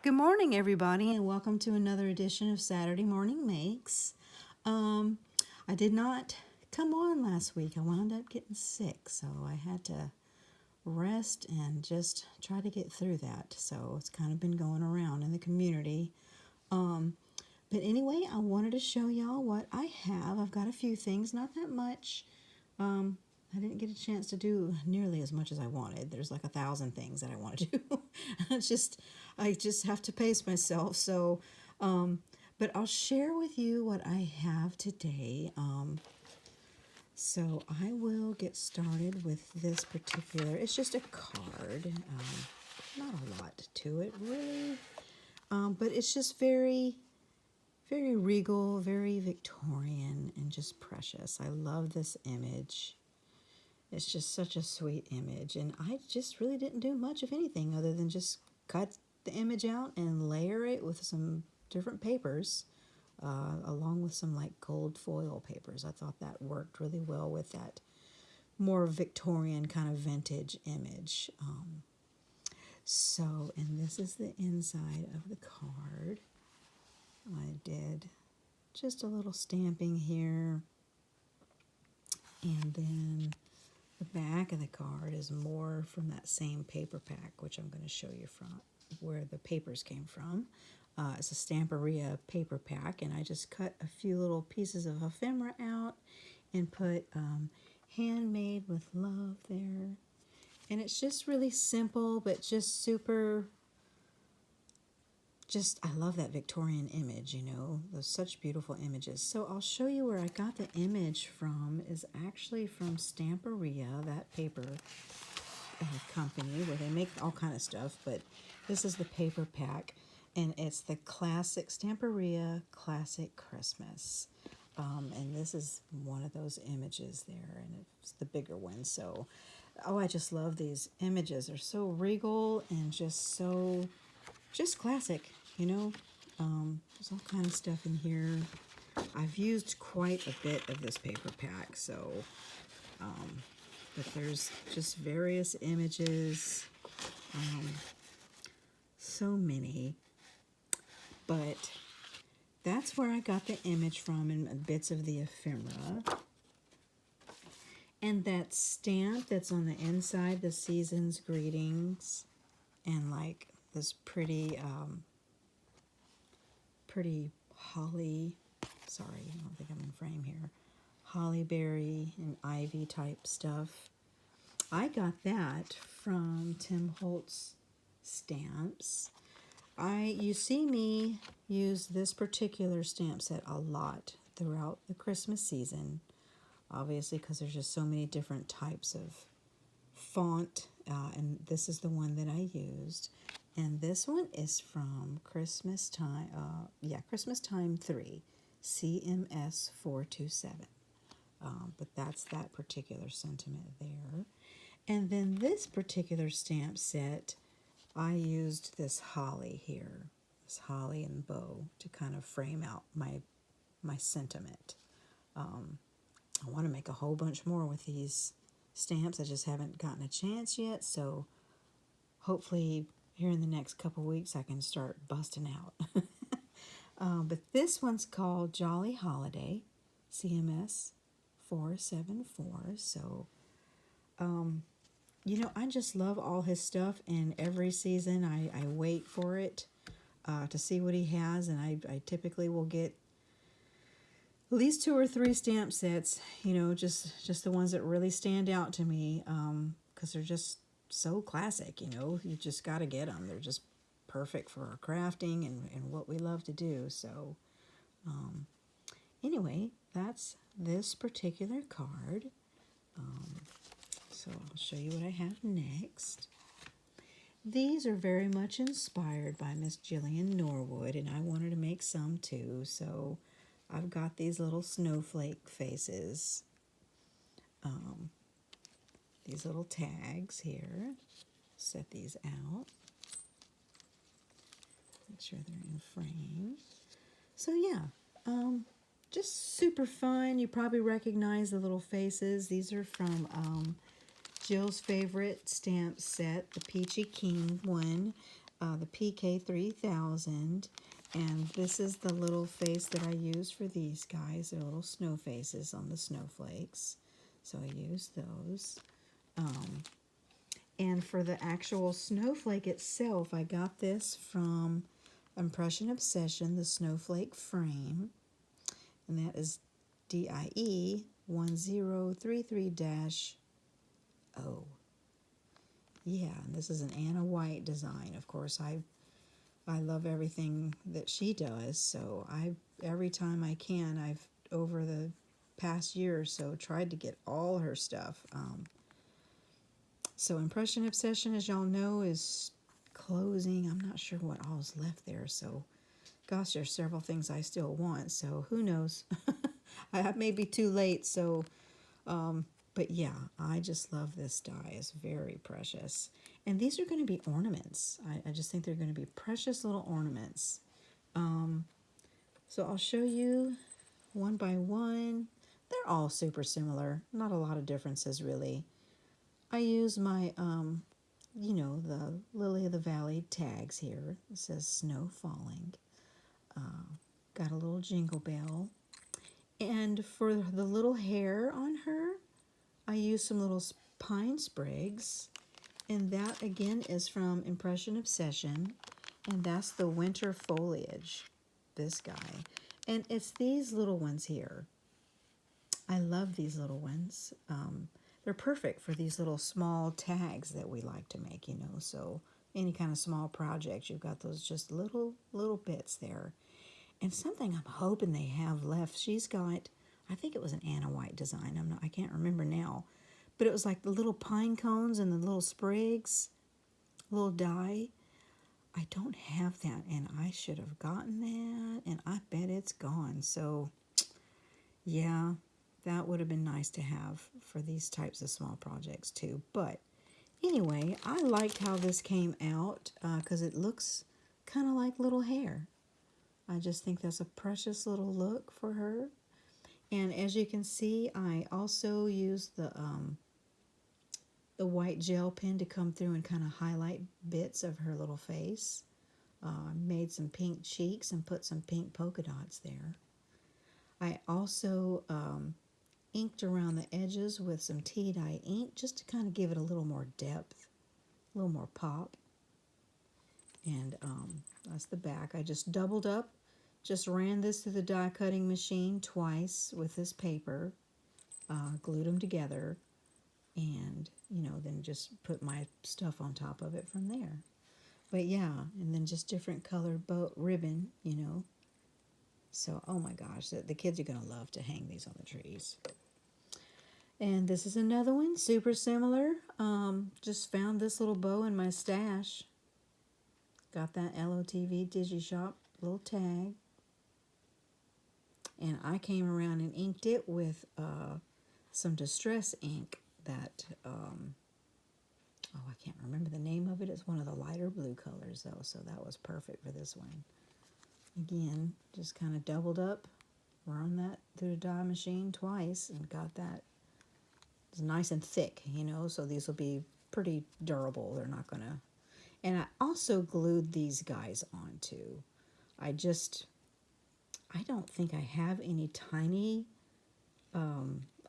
Good morning, everybody, and welcome to another edition of Saturday Morning Makes. I did not come on last week. I wound up getting sick, so I had to rest and just try to get through that. So it's kind of been going around in the community. But anyway, I wanted to show y'all what I have. I've got a few things, not that much. I didn't get a chance to do nearly as much as I wanted. There's like 1,000 things that I want to do. I just have to pace myself. So, but I'll share with you what I have today. So I will get started with this particular. It's just a card. Not a lot to it, really. But it's just very, very regal, very Victorian, and just precious. I love this image. It's just such a sweet image, and I just really didn't do much of anything other than just cut the image out and layer it with some different papers, along with some like gold foil papers. I thought that worked really well with that more Victorian kind of vintage image. And this is the inside of the card. I did just a little stamping here, and then the back of the card is more from that same paper pack, which I'm going to show you from where the papers came from. It's a Stamperia paper pack, and I just cut a few little pieces of ephemera out and put handmade with love there. And it's just really simple, but just super, I love that Victorian image, those such beautiful images. So I'll show you where I got the image from is actually from Stamperia, that paper company where they make all kind of stuff, but this is the paper pack, and it's the classic Stamperia Classic Christmas. And this is one of those images there, and it's the bigger one. So, I just love these images. They're so regal and just classic, There's all kind of stuff in here. I've used quite a bit of this paper pack, so, but there's just various images, so many, but that's where I got the image from and bits of the ephemera. And that stamp that's on the inside, the season's greetings, and like this pretty holly, sorry, I don't think I'm in frame here, hollyberry and ivy type stuff. I got that from Tim Holtz Stamps. You see me use this particular stamp set a lot throughout the Christmas season, obviously because there's just so many different types of font, and this is the one that I used. And this one is from Christmas Time, Christmas Time 3, CMS 427. But that's that particular sentiment there. And then this particular stamp set, I used this holly here, this holly and bow, to kind of frame out my sentiment. I want to make a whole bunch more with these stamps. I just haven't gotten a chance yet, so hopefully here in the next couple weeks I can start busting out. But this one's called Jolly Holiday, CMS 474. So, I just love all his stuff, and every season I wait for it to see what he has, and I typically will get at least 2 or 3 stamp sets, just the ones that really stand out to me, because they're just so classic, you just got to get them. They're just perfect for our crafting and what we love to do. So anyway, that's this particular card. So I'll show you what I have next. These are very much inspired by Miss Jillian Norwood, and I wanted to make some too, so I've got these little snowflake faces, these little tags here. Set these out. Make sure they're in frame. So yeah, just super fun. You probably recognize the little faces. These are from Jill's favorite stamp set, the Peachy King one. the PK3000. And this is the little face that I use for these guys. They're little snow faces on the snowflakes. So I use those. And for the actual snowflake itself, I got this from Impression Obsession, the snowflake frame. And that is DIE 1033-0. Yeah, and this is an Anna White design. Of course, I love everything that she does, so every time I can, I've over the past year or so tried to get all her stuff. So Impression Obsession, as y'all know, is closing. I'm not sure what all's left there, so gosh, there's several things I still want, so who knows. I may be too late, so but yeah, I just love this die. It's very precious. And these are going to be ornaments. I just think they're going to be precious little ornaments. So I'll show you one by one. They're all super similar. Not a lot of differences, really. I use my, the Lily of the Valley tags here. It says Snow Falling. Got a little jingle bell. And for the little hair on her, I use some little pine sprigs, and that again is from Impression Obsession, and that's the winter foliage, this guy. And it's these little ones here. I love these little ones. They're perfect for these little small tags that we like to make, so any kind of small project, you've got those just little bits there. And something I'm hoping they have left, she's got, I think it was an Anna White design. I can't remember now. But it was like the little pine cones and the little sprigs, little die. I don't have that, and I should have gotten that, and I bet it's gone. So, yeah, that would have been nice to have for these types of small projects too. But anyway, I liked how this came out because it looks kind of like little hair. I just think that's a precious little look for her. And as you can see, I also used the white gel pen to come through and kind of highlight bits of her little face. Made some pink cheeks and put some pink polka dots there. I also inked around the edges with some tea dye ink just to kind of give it a little more depth, a little more pop. And that's the back. I just doubled up, just ran this through the die cutting machine twice with this paper, glued them together, and then just put my stuff on top of it from there. But yeah, and then just different colored bow ribbon, So, oh my gosh, the kids are going to love to hang these on the trees. And this is another one, super similar. Just found this little bow in my stash. Got that LOTV DigiShop little tag. And I came around and inked it with some distress ink that, I can't remember the name of it. It's one of the lighter blue colors, though, so that was perfect for this one. Again, just kind of doubled up, run that through the die machine twice, and got that. It's nice and thick, so these will be pretty durable. They're not going to... And I also glued these guys on, too. I don't think I have any tiny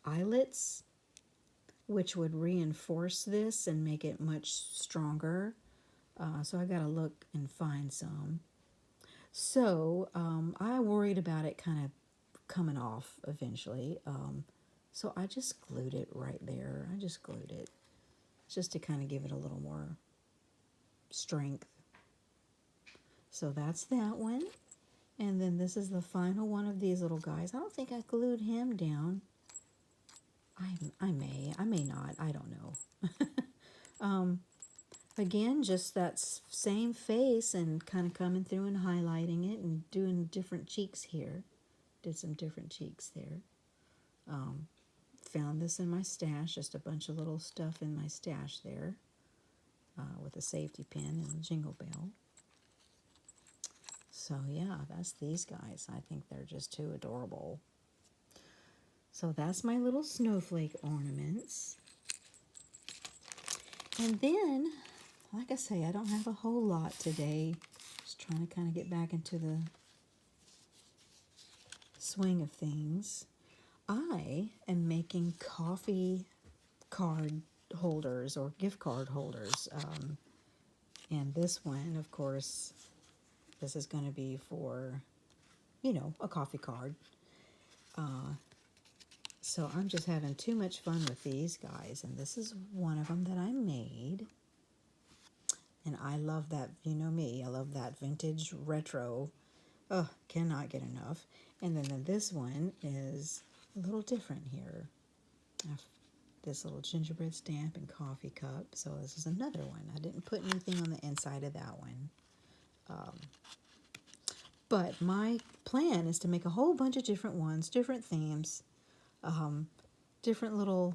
eyelets, which would reinforce this and make it much stronger. So I got to look and find some. So I worried about it kind of coming off eventually. So I just glued it right there. I just glued it just to kind of give it a little more strength. So that's that one. And then this is the final one of these little guys. I don't think I glued him down. I may not. I don't know. Again, just that same face and kind of coming through and highlighting it and doing different cheeks here. Did some different cheeks there. Found this in my stash, just a bunch of little stuff in my stash there with a safety pin and a jingle bell. So yeah, that's these guys. I think they're just too adorable. So that's my little snowflake ornaments. And then, like I say, I don't have a whole lot today. Just trying to kind of get back into the swing of things. I am making coffee card holders or gift card holders. And this one, of course, this is going to be for, a coffee card. So I'm just having too much fun with these guys. And this is one of them that I made. And I love that, you know me, I love that vintage retro. Oh, cannot get enough. And then this one is a little different here. I have this little gingerbread stamp and coffee cup. So this is another one. I didn't put anything on the inside of that one. But my plan is to make a whole bunch of different ones, different themes, different little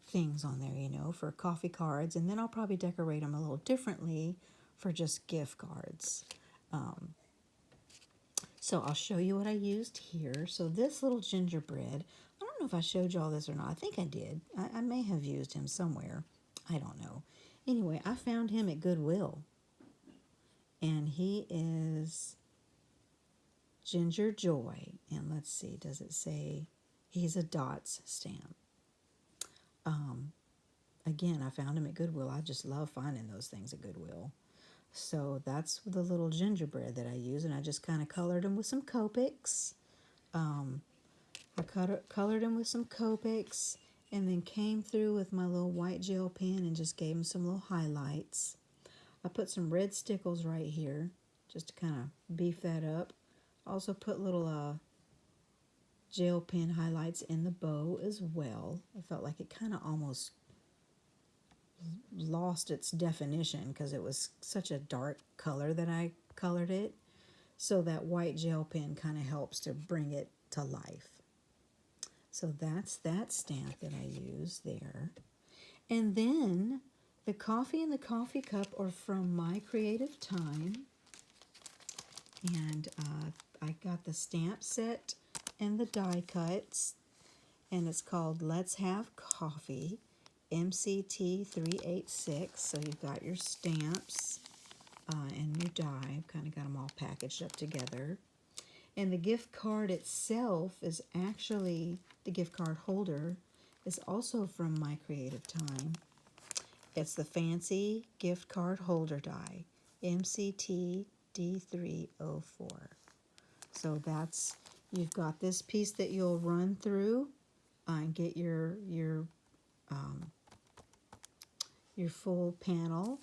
things on there, for coffee cards. And then I'll probably decorate them a little differently for just gift cards. So I'll show you what I used here. So this little gingerbread, I don't know if I showed y'all this or not. I think I did. I may have used him somewhere. I don't know. Anyway, I found him at Goodwill. And he is Ginger Joy. And let's see, does it say he's a dots stamp? Again, I found him at Goodwill. I just love finding those things at Goodwill. So that's the little gingerbread that I use, and I just kind of colored him with some Copics. I colored him with some Copics, and then came through with my little white gel pen and just gave him some little highlights. I put some red stickles right here, just to kind of beef that up. Also put little gel pen highlights in the bow as well. I felt like it kind of almost lost its definition because it was such a dark color that I colored it. So that white gel pen kind of helps to bring it to life. So that's that stamp that I use there. And then the coffee and the coffee cup are from My Creative Time. And I got the stamp set and the die cuts. And it's called Let's Have Coffee, MCT 386. So you've got your stamps and your die. I've kind of got them all packaged up together. And the gift card itself is actually, the gift card holder is also from My Creative Time. It's the Fancy Gift Card Holder Die, MCT D304. So that's, you've got this piece that you'll run through and get your full panel.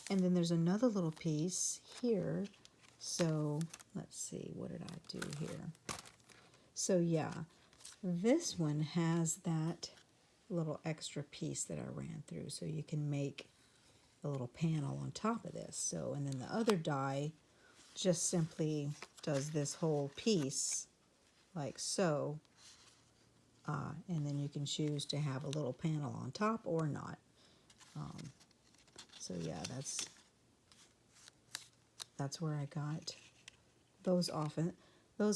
And then there's another little piece here. So let's see, what did I do here? So yeah, this one has that little extra piece that I ran through. So you can make a little panel on top of this. So, and then the other die just simply does this whole piece like so. And then you can choose to have a little panel on top or not. So yeah, that's where I got those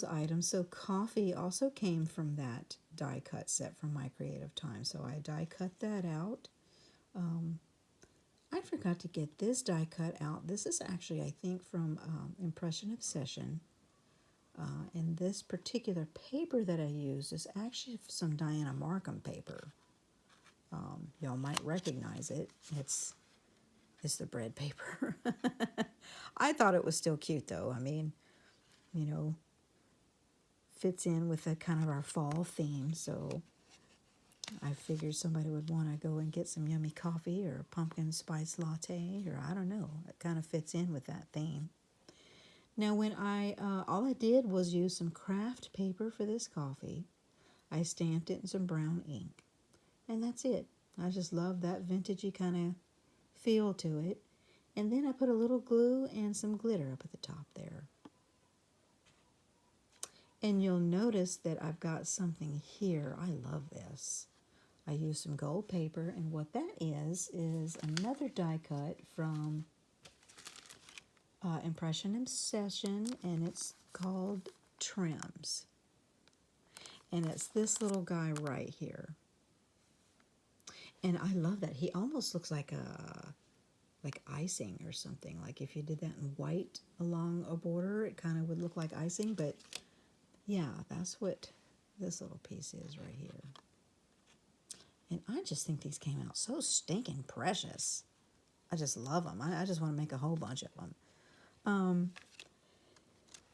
items. So coffee also came from that die cut set from My Creative Time. So I die cut that out. I forgot to get this die cut out. This is actually, I think, from Impression Obsession. And this particular paper that I used is actually some Diana Markham paper. Y'all might recognize it. It's the bread paper. I thought it was still cute, though. I mean, fits in with the kind of our fall theme. So I figured somebody would want to go and get some yummy coffee or a pumpkin spice latte, or I don't know. It kind of fits in with that theme. Now, when all I did was use some craft paper for this coffee. I stamped it in some brown ink. And that's it. I just love that vintagey kind of feel to it. And then I put a little glue and some glitter up at the top there. And you'll notice that I've got something here. I love this. I used some gold paper, and what that is another die cut from Impression Obsession, and it's called Trims. And it's this little guy right here. And I love that. He almost looks like a like icing or something. Like if you did that in white along a border, it kind of would look like icing. But yeah, that's what this little piece is right here. And I just think these came out so stinking precious. I just love them. I just want to make a whole bunch of them.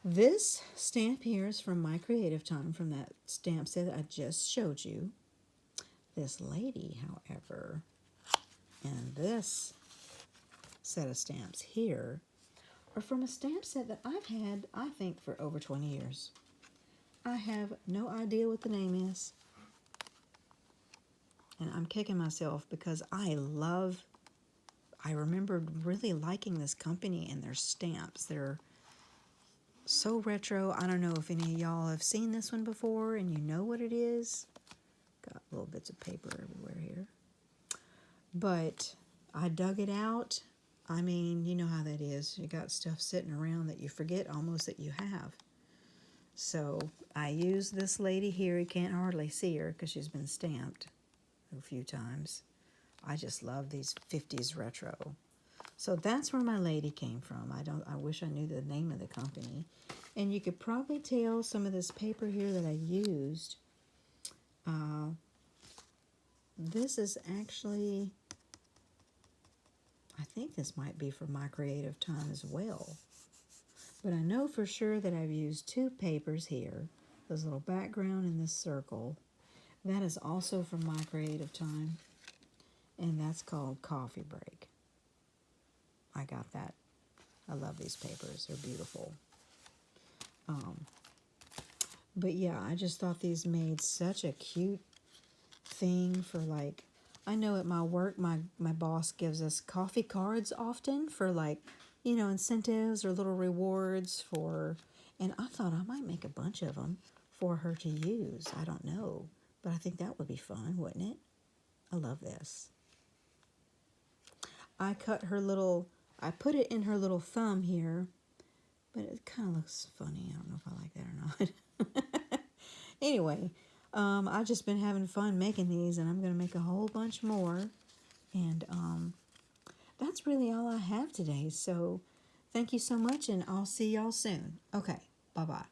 This stamp here is from My Creative Time, from that stamp set I just showed you. This lady, however, and this set of stamps here are from a stamp set that I've had, I think, for over 20 years. I have no idea what the name is. And I'm kicking myself because I remembered really liking this company and their stamps. They're so retro. I don't know if any of y'all have seen this one before and you know what it is. Got little bits of paper everywhere here. But I dug it out. I mean, you know how that is. You got stuff sitting around that you forget almost that you have. So I used this lady here. You can't hardly see her because she's been stamped a few times. I just love these 50s retro. So that's where my lady came from. I wish I knew the name of the company. And you could probably tell some of this paper here that I used. This is actually, I think this might be for My Creative Time as well. But I know for sure that I've used two papers here. This little background and this circle. That is also from My Creative Time. And that's called Coffee Break. I got that. I love these papers. They're beautiful. But yeah, I just thought these made such a cute thing for, like, I know at my work, my boss gives us coffee cards often for, like, you know, incentives or little rewards for, and I thought I might make a bunch of them for her to use. I don't know, but I think that would be fun, wouldn't it? I love this. I cut her little, I put it in her little thumb here, but it kind of looks funny. I don't know if I like that or not. Anyway, I've just been having fun making these, and I'm going to make a whole bunch more. And that's really all I have today. So thank you so much, and I'll see y'all soon. Okay, bye-bye.